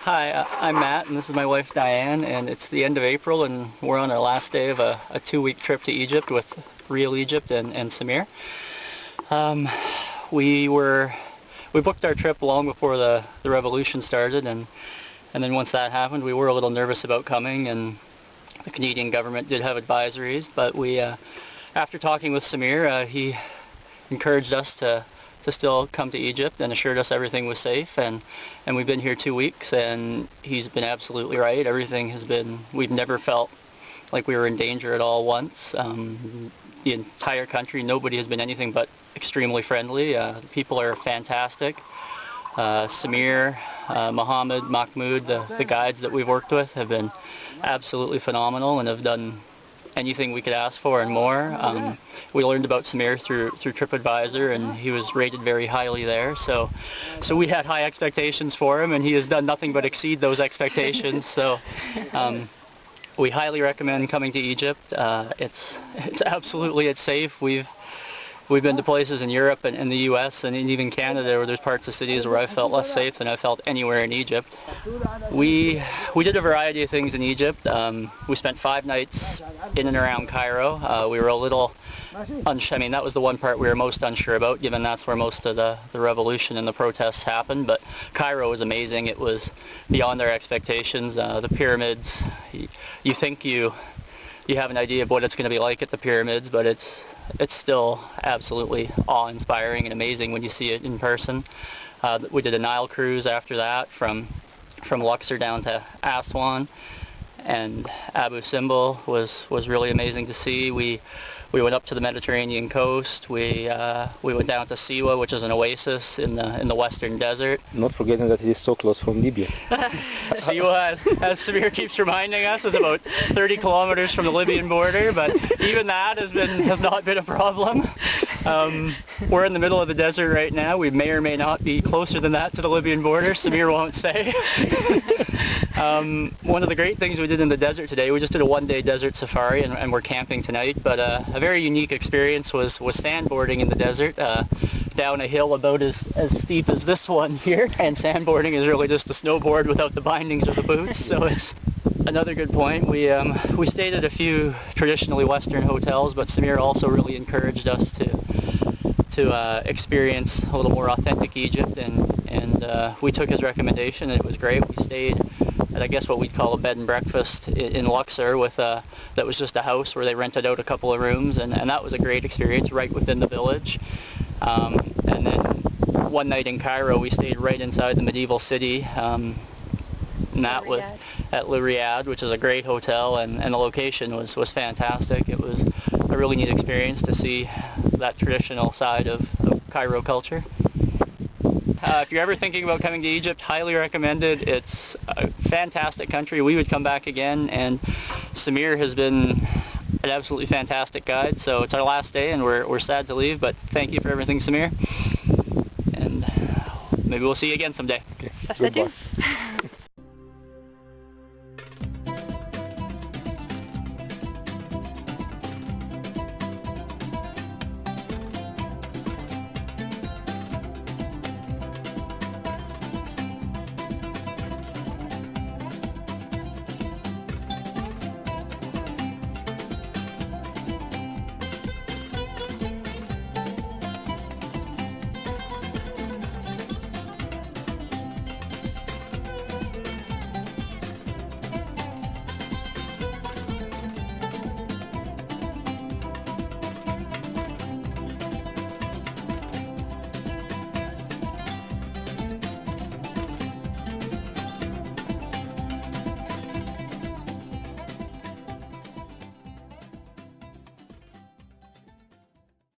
Hi, I'm Matt, and this is my wife Diane, and it's the end of April, and we're on our last day of a 2-week trip to Egypt with Real Egypt and Samir. We booked our trip long before the revolution started, and then once that happened, we were a little nervous about coming, and the Canadian government did have advisories, but after talking with Samir, he encouraged us to still come to Egypt and assured us everything was safe, and we've been here 2 weeks, and he's been absolutely right. Everything has been, we've never felt like we were in danger at all once. The entire country, nobody has been anything but extremely friendly. The people are fantastic. Samir, Mohammed, Mahmoud, the guides that we've worked with have been absolutely phenomenal and have done anything we could ask for and more. We learned about Samir through TripAdvisor, and he was rated very highly there. So we had high expectations for him, and he has done nothing but exceed those expectations. So we highly recommend coming to Egypt. It's safe. We've been to places in Europe and the U.S. and even Canada where there's parts of cities where I felt less safe than I felt anywhere in Egypt. We did a variety of things in Egypt. We spent 5 nights in and around Cairo. We were a little that was the one part we were most unsure about, given that's where most of the revolution and the protests happened. But Cairo was amazing. It was beyond our expectations. The pyramids, you think you have an idea of what it's going to be like at the pyramids, but it's still absolutely awe-inspiring and amazing when you see it in person. We did a Nile cruise after that from Luxor down to Aswan, and Abu Simbel was really amazing to see. We went up to the Mediterranean coast. We went down to Siwa, which is an oasis in the western desert. Not forgetting that it is so close from Libya. Siwa, as Samir keeps reminding us, is about 30 kilometers from the Libyan border, but even that has not been a problem. We're in the middle of the desert right now. We may or may not be closer than that to the Libyan border. Samir won't say. One of the great things we did in the desert today, we just did a 1-day desert safari, and we're camping tonight, but a very unique experience was sandboarding in the desert, down a hill about as steep as this one here, and sandboarding is really just a snowboard without the bindings or the boots, so it's another good point. We stayed at a few traditionally Western hotels, but Samir also really encouraged us to experience a little more authentic Egypt, and we took his recommendation, and it was great. We stayed at, I guess, what we'd call a bed and breakfast in Luxor that was just a house where they rented out a couple of rooms, and that was a great experience right within the village. And then one night in Cairo we stayed right inside the medieval city, and that was at Le Riad, which is a great hotel, and the location was fantastic. It was a really neat experience to see that traditional side of Cairo culture. If you're ever thinking about coming to Egypt, highly recommended. It's a fantastic country. We would come back again, and Samir has been an absolutely fantastic guide. So it's our last day, and we're sad to leave, but thank you for everything, Samir. And maybe we'll see you again someday. Okay. Goodbye.